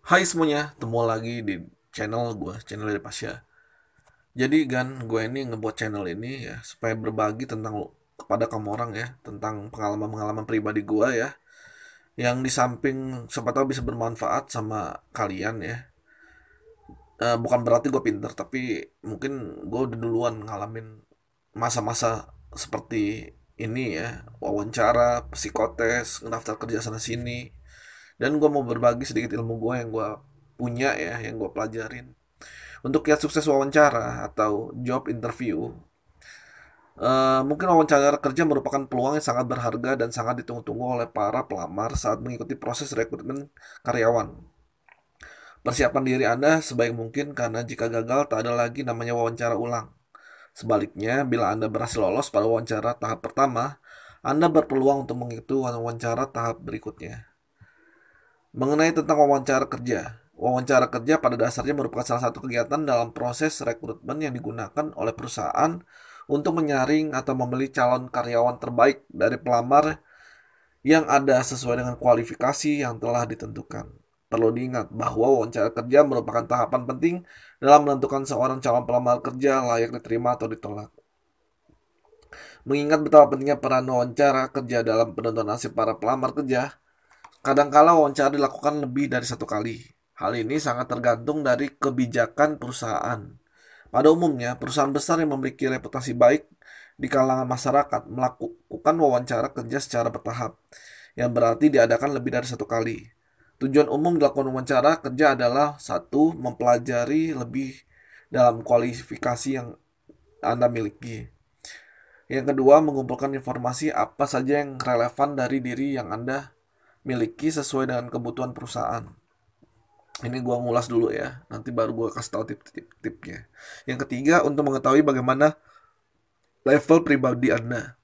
Hai semuanya, ketemu lagi di channel gue, channel dari Pasya. Jadi gue ini ngebuat channel ini ya supaya berbagi tentang kepada kamu orang ya, tentang pengalaman-pengalaman pribadi gue ya, yang di samping siapa tahu bisa bermanfaat sama kalian ya. Bukan berarti gue pinter, tapi mungkin gue udah duluan ngalamin masa-masa seperti ini ya, wawancara, psikotes, ngedaftar kerja sana sini, dan gue mau berbagi sedikit ilmu gue yang gue punya ya, yang gue pelajarin. Untuk kiat sukses wawancara atau job interview, mungkin wawancara kerja merupakan peluang yang sangat berharga dan sangat ditunggu-tunggu oleh para pelamar saat mengikuti proses rekrutmen karyawan. Persiapan diri Anda sebaik mungkin karena jika gagal tak ada lagi namanya wawancara ulang. Sebaliknya, bila Anda berhasil lolos pada wawancara tahap pertama, Anda berpeluang untuk mengikuti wawancara tahap berikutnya. Mengenai tentang wawancara kerja. Wawancara kerja pada dasarnya merupakan salah satu kegiatan dalam proses rekrutmen yang digunakan oleh perusahaan untuk menyaring atau memilih calon karyawan terbaik dari pelamar yang ada sesuai dengan kualifikasi yang telah ditentukan. Perlu diingat bahwa wawancara kerja merupakan tahapan penting dalam menentukan seorang calon pelamar kerja layak diterima atau ditolak. Mengingat betapa pentingnya peran wawancara kerja dalam penentuan nasib para pelamar kerja, kadangkala wawancara dilakukan lebih dari satu kali. Hal ini sangat tergantung dari kebijakan perusahaan. Pada umumnya, perusahaan besar yang memiliki reputasi baik di kalangan masyarakat melakukan wawancara kerja secara bertahap, yang berarti diadakan lebih dari satu kali. Tujuan umum dilakukan wawancara kerja adalah satu, mempelajari lebih dalam kualifikasi yang Anda miliki. Yang kedua, mengumpulkan informasi apa saja yang relevan dari diri yang Anda miliki sesuai dengan kebutuhan perusahaan. Ini gua ngulas dulu ya, nanti baru gua kasih tahu tip-tipnya. Yang ketiga, untuk mengetahui bagaimana level pribadi Anda.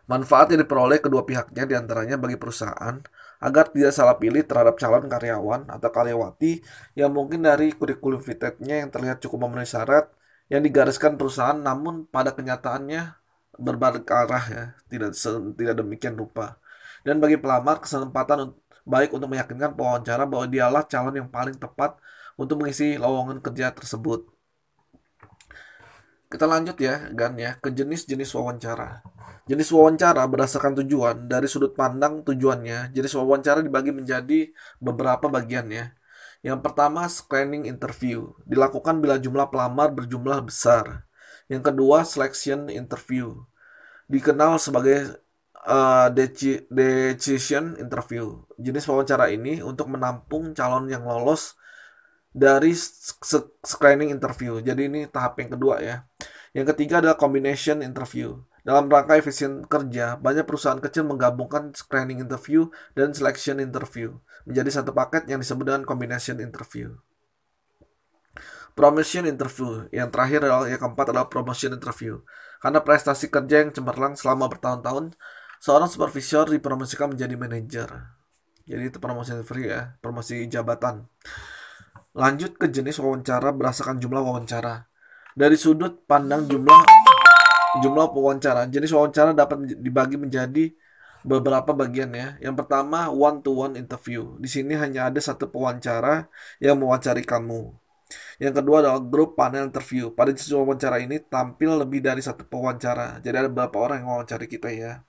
Manfaat yang diperoleh kedua pihaknya diantaranya bagi perusahaan agar tidak salah pilih terhadap calon karyawan atau karyawati yang mungkin dari kurikulum fitnya yang terlihat cukup memenuhi syarat yang digariskan perusahaan, namun pada kenyataannya berbalik arah ya, tidak demikian rupa. Dan bagi pelamar, kesempatan baik untuk meyakinkan pewawancara bahwa dialah calon yang paling tepat untuk mengisi lowongan kerja tersebut. Kita lanjut ya, ke jenis-jenis wawancara. Jenis wawancara berdasarkan tujuan. Dari sudut pandang tujuannya, jenis wawancara dibagi menjadi beberapa bagian ya. Yang pertama, screening interview. Dilakukan bila jumlah pelamar berjumlah besar. Yang kedua, selection interview. Dikenal sebagai decision interview. Jenis wawancara ini untuk menampung calon yang lolos dari screening interview. Jadi ini tahap yang kedua ya. Yang ketiga adalah combination interview. Dalam rangka efisien kerja, banyak perusahaan kecil menggabungkan screening interview dan selection interview menjadi satu paket yang disebut dengan combination interview. Promotion interview. Yang terakhir adalah yang keempat adalah promotion interview. Karena prestasi kerja yang cemerlang selama bertahun-tahun, seorang supervisor dipromosikan menjadi manajer. Jadi itu promotion interview ya, promosi jabatan. Lanjut ke jenis wawancara berdasarkan jumlah wawancara. Dari sudut pandang jumlah wawancara, jenis wawancara dapat dibagi menjadi beberapa bagian ya. Yang pertama, one to one interview. Di sini hanya ada satu pewawancara yang mewawancari kamu. Yang kedua adalah group panel interview. Pada jenis wawancara ini tampil lebih dari satu pewawancara. Jadi ada beberapa orang yang mewawancari kita ya.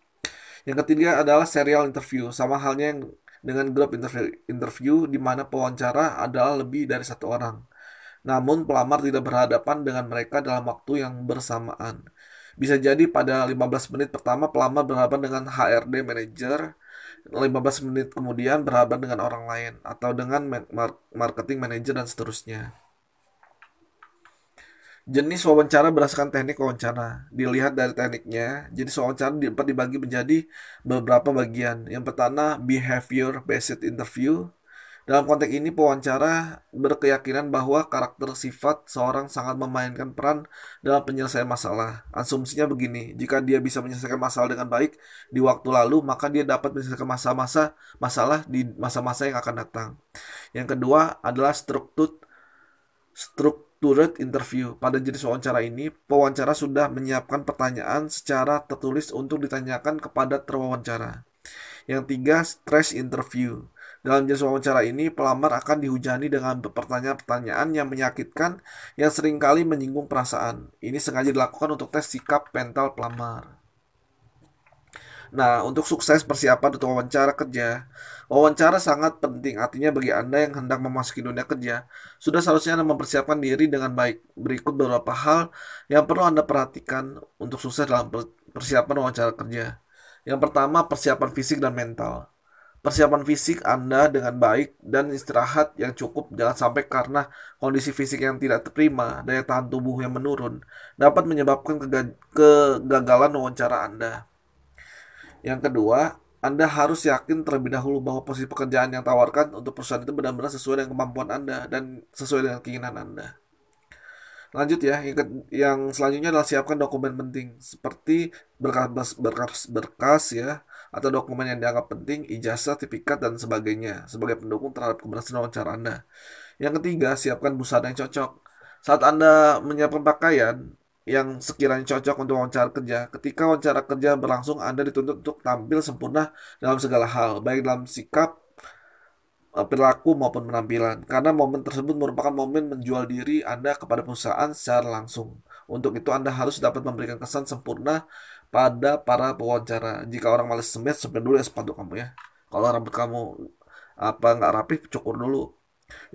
Yang ketiga adalah serial interview. Sama halnya yang dengan grup interview di mana pewawancara adalah lebih dari satu orang. Namun pelamar tidak berhadapan dengan mereka dalam waktu yang bersamaan. Bisa jadi pada 15 menit pertama pelamar berhadapan dengan HRD manager, 15 menit kemudian berhadapan dengan orang lain atau dengan marketing manager dan seterusnya. Jenis wawancara berdasarkan teknik wawancara. Dilihat dari tekniknya, jenis wawancara dapat dibagi menjadi beberapa bagian. Yang pertama, behavior based interview. Dalam konteks ini, pewawancara berkeyakinan bahwa karakter sifat seorang sangat memainkan peran dalam penyelesaian masalah. Asumsinya begini, jika dia bisa menyelesaikan masalah dengan baik di waktu lalu, maka dia dapat menyelesaikan masalah di masa-masa yang akan datang. Yang kedua adalah structured interview. Pada jenis wawancara ini, pewawancara sudah menyiapkan pertanyaan secara tertulis untuk ditanyakan kepada terwawancara. Yang tiga, stress interview. Dalam jenis wawancara ini, pelamar akan dihujani dengan pertanyaan-pertanyaan yang menyakitkan yang seringkali menyinggung perasaan. Ini sengaja dilakukan untuk tes sikap mental pelamar. Nah, untuk sukses persiapan untuk wawancara kerja, wawancara sangat penting. Artinya bagi Anda yang hendak memasuki dunia kerja, sudah seharusnya Anda mempersiapkan diri dengan baik. Berikut beberapa hal yang perlu Anda perhatikan untuk sukses dalam persiapan wawancara kerja. Yang pertama, persiapan fisik dan mental. Persiapan fisik Anda dengan baik dan istirahat yang cukup, jangan sampai karena kondisi fisik yang tidak prima, daya tahan tubuh yang menurun, dapat menyebabkan kegagalan wawancara Anda. Yang kedua, Anda harus yakin terlebih dahulu bahwa posisi pekerjaan yang tawarkan untuk perusahaan itu benar-benar sesuai dengan kemampuan Anda dan sesuai dengan keinginan Anda. Lanjut ya, yang selanjutnya adalah siapkan dokumen penting seperti berkas ya, atau dokumen yang dianggap penting, ijazah, sertifikat, dan sebagainya sebagai pendukung terhadap keberhasilan wawancara Anda. Yang ketiga, siapkan busana yang cocok. Saat Anda menyiapkan pakaian yang sekiranya cocok untuk wawancara kerja, ketika wawancara kerja berlangsung, Anda dituntut untuk tampil sempurna dalam segala hal, baik dalam sikap, perilaku maupun penampilan. Karena momen tersebut merupakan momen menjual diri Anda kepada perusahaan secara langsung. Untuk itu Anda harus dapat memberikan kesan sempurna pada para pewawancara. Jika orang malas semir, semir dulu ya sepatu kamu ya. Kalau rambut kamu nggak rapi, cukur dulu.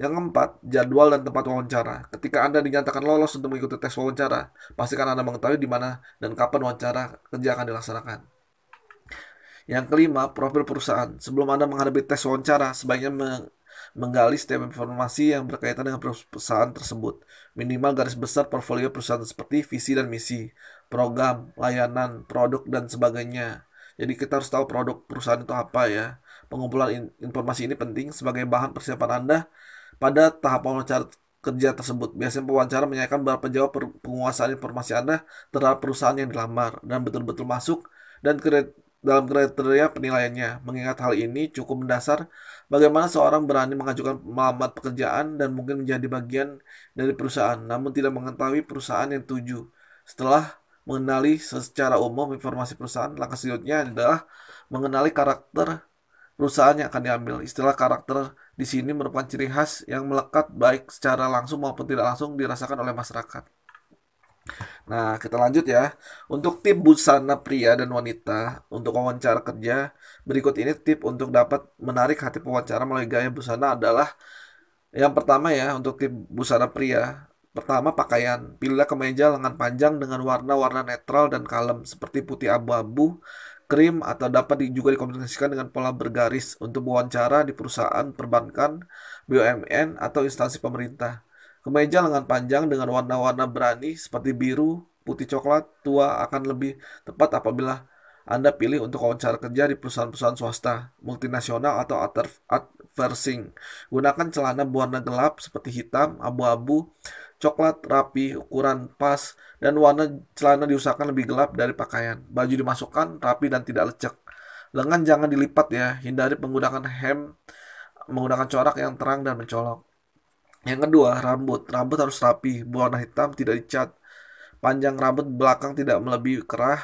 Yang keempat, jadwal dan tempat wawancara. Ketika Anda dinyatakan lolos untuk mengikuti tes wawancara, pastikan Anda mengetahui di mana dan kapan wawancara kerja akan dilaksanakan. Yang kelima, profil perusahaan. Sebelum Anda menghadapi tes wawancara, sebaiknya menggali setiap informasi yang berkaitan dengan perusahaan tersebut. Minimal garis besar portfolio perusahaan seperti visi dan misi, program, layanan, produk, dan sebagainya. Jadi kita harus tahu produk perusahaan itu apa ya. Pengumpulan informasi ini penting sebagai bahan persiapan Anda pada tahap wawancara kerja tersebut. Biasanya pewawancara menanyakan berapa jauh penguasaan informasi Anda terhadap perusahaan yang dilamar dan betul-betul masuk dan dalam kriteria penilaiannya. Mengingat hal ini cukup mendasar bagaimana seorang berani mengajukan melamar pekerjaan dan mungkin menjadi bagian dari perusahaan, namun tidak mengetahui perusahaan yang tuju. Setelah mengenali secara umum informasi perusahaan, langkah selanjutnya adalah mengenali karakter perusahaan yang akan diambil. Istilah karakter di sini merupakan ciri khas yang melekat baik secara langsung maupun tidak langsung dirasakan oleh masyarakat. Nah, kita lanjut ya. Untuk tip busana pria dan wanita untuk wawancara kerja, berikut ini tip untuk dapat menarik hati pewawancara melalui gaya busana adalah yang pertama ya, untuk tip busana pria. Pertama, pakaian. Pilihlah kemeja lengan panjang dengan warna-warna netral dan kalem seperti putih abu-abu, krim, atau dapat juga dikombinasikan dengan pola bergaris untuk wawancara di perusahaan perbankan, BUMN, atau instansi pemerintah. Kemeja lengan panjang dengan warna-warna berani seperti biru, putih coklat, tua akan lebih tepat apabila Anda pilih untuk wawancara kerja di perusahaan-perusahaan swasta, multinasional, atau outsourcing. Gunakan celana berwarna gelap seperti hitam, abu-abu, coklat rapi, ukuran pas, dan warna celana diusahakan lebih gelap dari pakaian. Baju dimasukkan rapi dan tidak lecek. Lengan jangan dilipat ya, hindari menggunakan menggunakan corak yang terang dan mencolok. Yang kedua, rambut. Rambut harus rapi, berwarna hitam, tidak dicat. Panjang rambut belakang tidak melebihi kerah,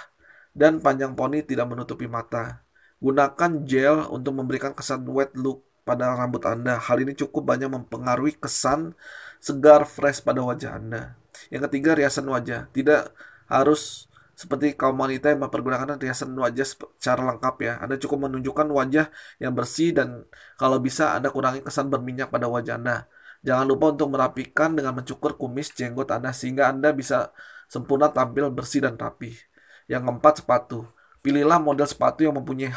dan panjang poni tidak menutupi mata. Gunakan gel untuk memberikan kesan wet look pada rambut Anda. Hal ini cukup banyak mempengaruhi kesan segar fresh pada wajah Anda. Yang ketiga, riasan wajah. Tidak harus seperti kaum wanita yang mempergunakan riasan wajah secara lengkap ya. Anda cukup menunjukkan wajah yang bersih dan kalau bisa Anda kurangi kesan berminyak pada wajah Anda. Jangan lupa untuk merapikan dengan mencukur kumis jenggot Anda sehingga Anda bisa sempurna tampil bersih dan rapi. Yang keempat, sepatu. Pilihlah model sepatu yang mempunyai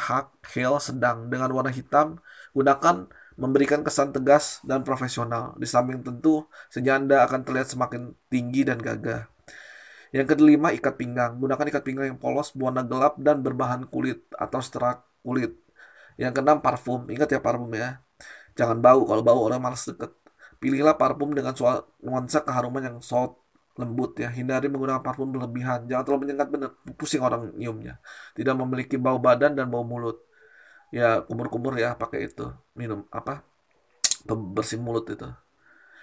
heel sedang dengan warna hitam. Gunakan memberikan kesan tegas dan profesional. Di samping tentu, sehingga Anda akan terlihat semakin tinggi dan gagah. Yang kelima, ikat pinggang. Gunakan ikat pinggang yang polos, berwarna gelap, dan berbahan kulit atau serat kulit. Yang keenam, parfum. Ingat ya parfum ya. Jangan bau, kalau bau orang malas deket. Pilihlah parfum dengan nuansa keharuman yang soft, lembut ya. Hindari menggunakan parfum berlebihan. Jangan terlalu menyengat, bener pusing orang nyiumnya. Tidak memiliki bau badan dan bau mulut. Ya kumur-kumur ya pakai itu. Minum apa? Pembersih mulut itu.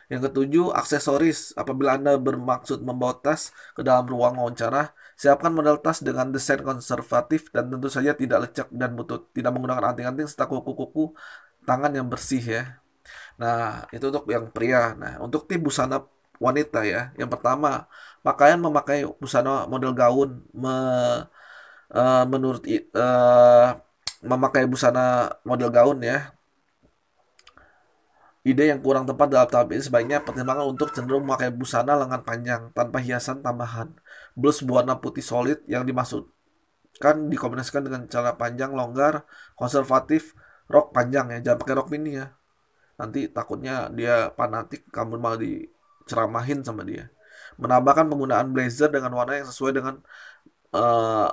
Yang ketujuh, aksesoris. Apabila Anda bermaksud membawa tas ke dalam ruang wawancara, siapkan model tas dengan desain konservatif dan tentu saja tidak lecek dan butut. Tidak menggunakan anting-anting serta kuku-kuku tangan yang bersih ya. Nah, itu untuk yang pria. Nah, untuk tim busana wanita ya. Yang pertama, pakaian memakai busana model gaun menurut memakai busana model gaun ya. Ide yang kurang tepat dalam tahap ini sebaiknya pertimbangan untuk cenderung memakai busana lengan panjang tanpa hiasan tambahan. Blus berwarna putih solid yang dimaksudkan dikombinasikan dengan celana panjang longgar, konservatif, rok panjang ya. Jangan pakai rok mini ya. Nanti takutnya dia fanatik, kamu malah diceramahin sama dia. Menambahkan penggunaan blazer dengan warna yang sesuai dengan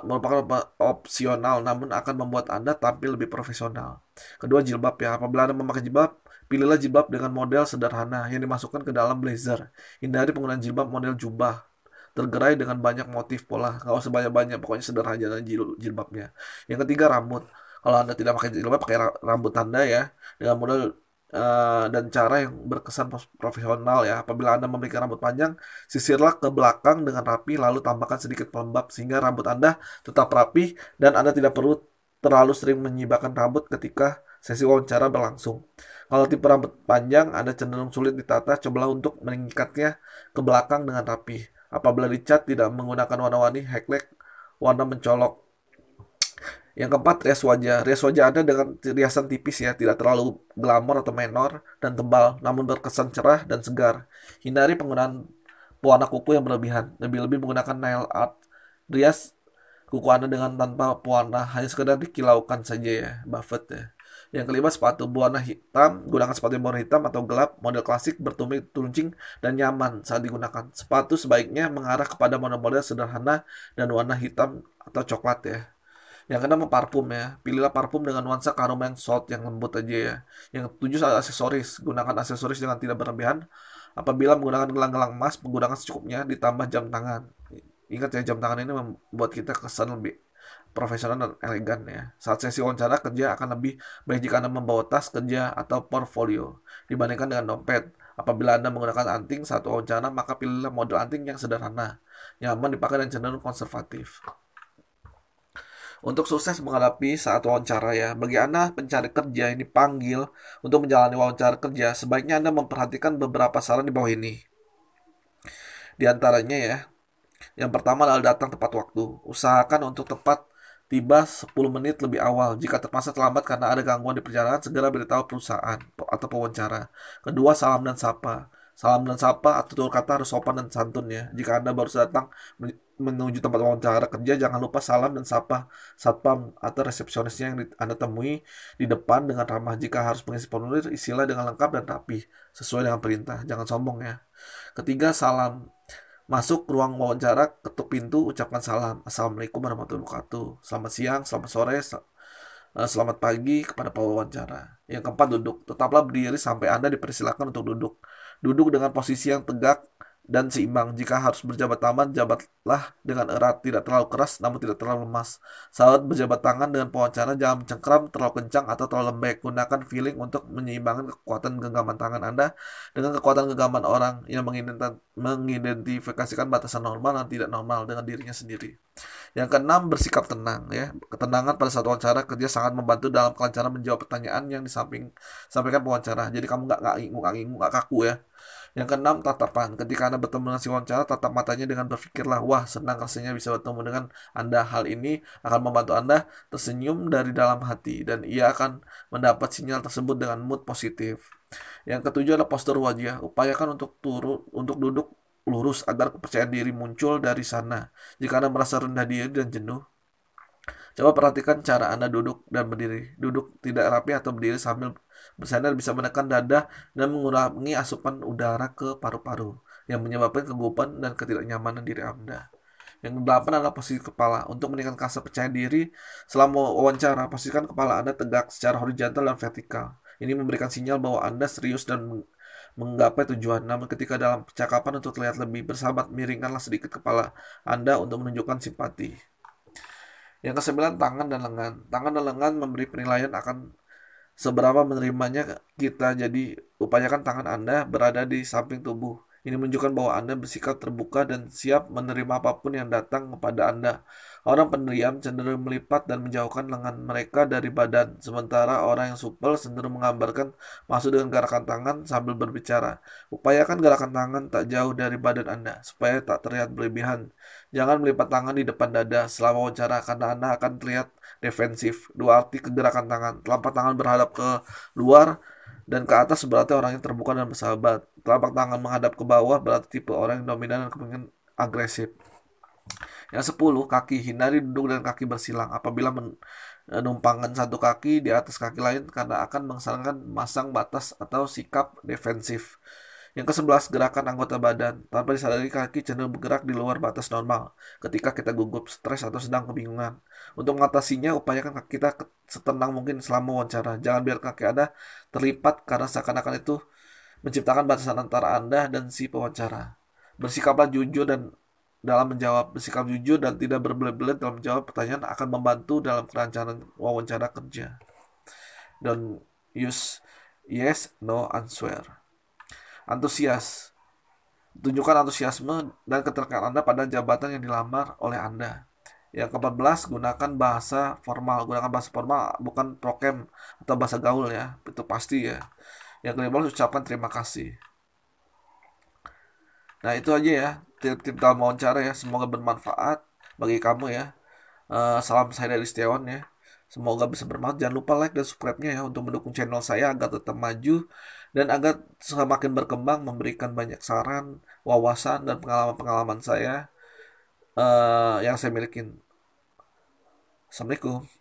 merupakan opsional namun akan membuat Anda tampil lebih profesional. Kedua, jilbab ya. Apabila Anda memakai jilbab, pilihlah jilbab dengan model sederhana yang dimasukkan ke dalam blazer. Hindari penggunaan jilbab model jubah tergerai dengan banyak motif pola. Nggak usah banyak-banyak, pokoknya sederhana aja jilbabnya. Yang ketiga, rambut. Kalau Anda tidak pakai jilbab, pakai rambut Anda ya dengan model dan cara yang berkesan profesional ya. Apabila Anda memiliki rambut panjang, sisirlah ke belakang dengan rapi, lalu tambahkan sedikit pelembab sehingga rambut Anda tetap rapi dan Anda tidak perlu terlalu sering menyibakkan rambut ketika sesi wawancara berlangsung. Kalau tipe rambut panjang Anda cenderung sulit ditata, cobalah untuk mengikatnya ke belakang dengan rapi. Apabila dicat tidak menggunakan warna-warni, highlight, warna mencolok. Yang keempat, rias wajah. Rias wajah Anda dengan riasan tipis ya, tidak terlalu glamor atau menor dan tebal, namun berkesan cerah dan segar. Hindari penggunaan pewarna kuku yang berlebihan, lebih-lebih menggunakan nail art. Rias kuku Anda dengan tanpa pewarna, hanya sekedar dikilaukan saja ya, Buffett ya. Yang kelima, sepatu berwarna hitam. Gunakan sepatu yang berwarna hitam atau gelap, model klasik, bertumit, runcing, dan nyaman saat digunakan. Sepatu sebaiknya mengarah kepada model-model sederhana dan warna hitam atau coklat ya. Yang keenam, parfum ya. Pilihlah parfum dengan nuansa aroma yang soft, yang lembut aja ya. Yang ketujuh, aksesoris. Gunakan aksesoris dengan tidak berlebihan. Apabila menggunakan gelang-gelang emas, menggunakan secukupnya, ditambah jam tangan. Ingat ya, jam tangan ini membuat kita kesan lebih profesional dan elegan ya. Saat sesi wawancara kerja akan lebih baik jika Anda membawa tas kerja atau portfolio dibandingkan dengan dompet. Apabila Anda menggunakan anting saat wawancara, maka pilihlah model anting yang sederhana, nyaman dipakai dan cenderung konservatif. Untuk sukses menghadapi saat wawancara ya, bagi Anda pencari kerja yang dipanggil untuk menjalani wawancara kerja, sebaiknya Anda memperhatikan beberapa saran di bawah ini. Di antaranya ya, yang pertama adalah datang tepat waktu. Usahakan untuk tepat tiba 10 menit lebih awal. Jika terpaksa terlambat karena ada gangguan di perjalanan, segera beritahu perusahaan atau pewawancara. Kedua, salam dan sapa. Salam dan sapa atau tutur kata harus sopan dan santun ya. Jika Anda baru datang menuju tempat wawancara kerja, jangan lupa salam dan sapa satpam atau resepsionisnya yang Anda temui di depan dengan ramah. Jika harus mengisi formulir, isilah dengan lengkap dan rapi, sesuai dengan perintah. Jangan sombong ya. Ketiga, salam. Masuk ruang wawancara, ketuk pintu, ucapkan salam. Assalamualaikum warahmatullahi wabarakatuh. Selamat siang, selamat sore, selamat pagi kepada pewawancara. Yang keempat, duduk. Tetaplah berdiri sampai Anda dipersilakan untuk duduk. Duduk dengan posisi yang tegak dan seimbang. Jika harus berjabat tangan, jabatlah dengan erat, tidak terlalu keras namun tidak terlalu lemas. Saat berjabat tangan dengan pewawancara, jangan mencengkram terlalu kencang atau terlalu lembek. Gunakan feeling untuk menyeimbangkan kekuatan genggaman tangan Anda dengan kekuatan genggaman orang yang mengidentifikasikan batasan normal dan tidak normal dengan dirinya sendiri. Yang keenam, bersikap tenang ya. Ketenangan pada saat wawancara kerja sangat membantu dalam kelancaran menjawab pertanyaan yang disampaikan pewawancara. Jadi kamu nggak ngingung, nggak kaku ya. Yang keenam, tatapan. Ketika Anda bertemu dengan si wawancara, tatap matanya dengan berpikirlah, wah senang rasanya bisa bertemu dengan Anda. Hal ini akan membantu Anda tersenyum dari dalam hati dan ia akan mendapat sinyal tersebut dengan mood positif. Yang ketujuh adalah postur wajah. Upayakan untuk duduk lurus agar kepercayaan diri muncul dari sana. Jika Anda merasa rendah diri dan jenuh, coba perhatikan cara Anda duduk dan berdiri. Duduk tidak rapi atau berdiri sambil bersandar bisa menekan dada dan mengurangi asupan udara ke paru-paru yang menyebabkan kegugupan dan ketidaknyamanan diri Anda. Yang kedelapan adalah posisi kepala. Untuk meningkatkan rasa percaya diri selama wawancara, posisikan kepala Anda tegak secara horizontal dan vertikal. Ini memberikan sinyal bahwa Anda serius dan menggapai tujuan. Namun ketika dalam percakapan untuk terlihat lebih bersahabat, miringkanlah sedikit kepala Anda untuk menunjukkan simpati. Yang kesembilan, tangan dan lengan. Tangan dan lengan memberi penilaian akan seberapa menerimanya kita. Jadi upayakan tangan Anda berada di samping tubuh Ini menunjukkan bahwa Anda bersikap terbuka dan siap menerima apapun yang datang kepada Anda. Orang pendiam cenderung melipat dan menjauhkan lengan mereka dari badan, sementara orang yang supel cenderung menggambarkan maksud dengan gerakan tangan sambil berbicara. Upayakan gerakan tangan tak jauh dari badan Anda, supaya tak terlihat berlebihan. Jangan melipat tangan di depan dada selama wawancara, karena Anda akan terlihat defensif. Dua arti kegerakan tangan. Telapak tangan berhadap ke luar dan ke atas berarti orangnya terbuka dan bersahabat. Telapak tangan menghadap ke bawah berarti tipe orang yang dominan dan kemungkinan agresif. Yang 10, kaki. Hindari duduk dan kaki bersilang. Apabila menumpangkan satu kaki di atas kaki lain karena akan mengesankan masang batas atau sikap defensif. Yang ke-11, gerakan anggota badan. Tanpa disadari, kaki cenderung bergerak di luar batas normal ketika kita gugup, stres, atau sedang kebingungan. Untuk mengatasinya, upayakan kaki kita setenang mungkin selama wawancara. Jangan biarkan kaki Anda terlipat karena seakan-akan itu menciptakan batasan antara Anda dan si pewawancara. Bersikaplah jujur dan dalam menjawab. Bersikap jujur dan tidak berbelit-belit dalam menjawab pertanyaan akan membantu dalam kelancaran wawancara kerja. Don't use yes, no answer. Antusias. Tunjukkan antusiasme dan keterkaitan Anda pada jabatan yang dilamar oleh Anda. Yang ke-14, gunakan bahasa formal. Gunakan bahasa formal, bukan prokem atau bahasa gaul ya. Itu pasti ya. Yang ke-15, ucapkan terima kasih. Nah, itu aja ya. Tip-tip dalam wawancara ya. Semoga bermanfaat bagi kamu ya. Salam saya dari Setiawan ya. Semoga bisa bermanfaat. Jangan lupa like dan subscribe-nya ya untuk mendukung channel saya agar tetap maju dan agar semakin berkembang, memberikan banyak saran, wawasan, dan pengalaman-pengalaman saya yang saya miliki. Assalamualaikum.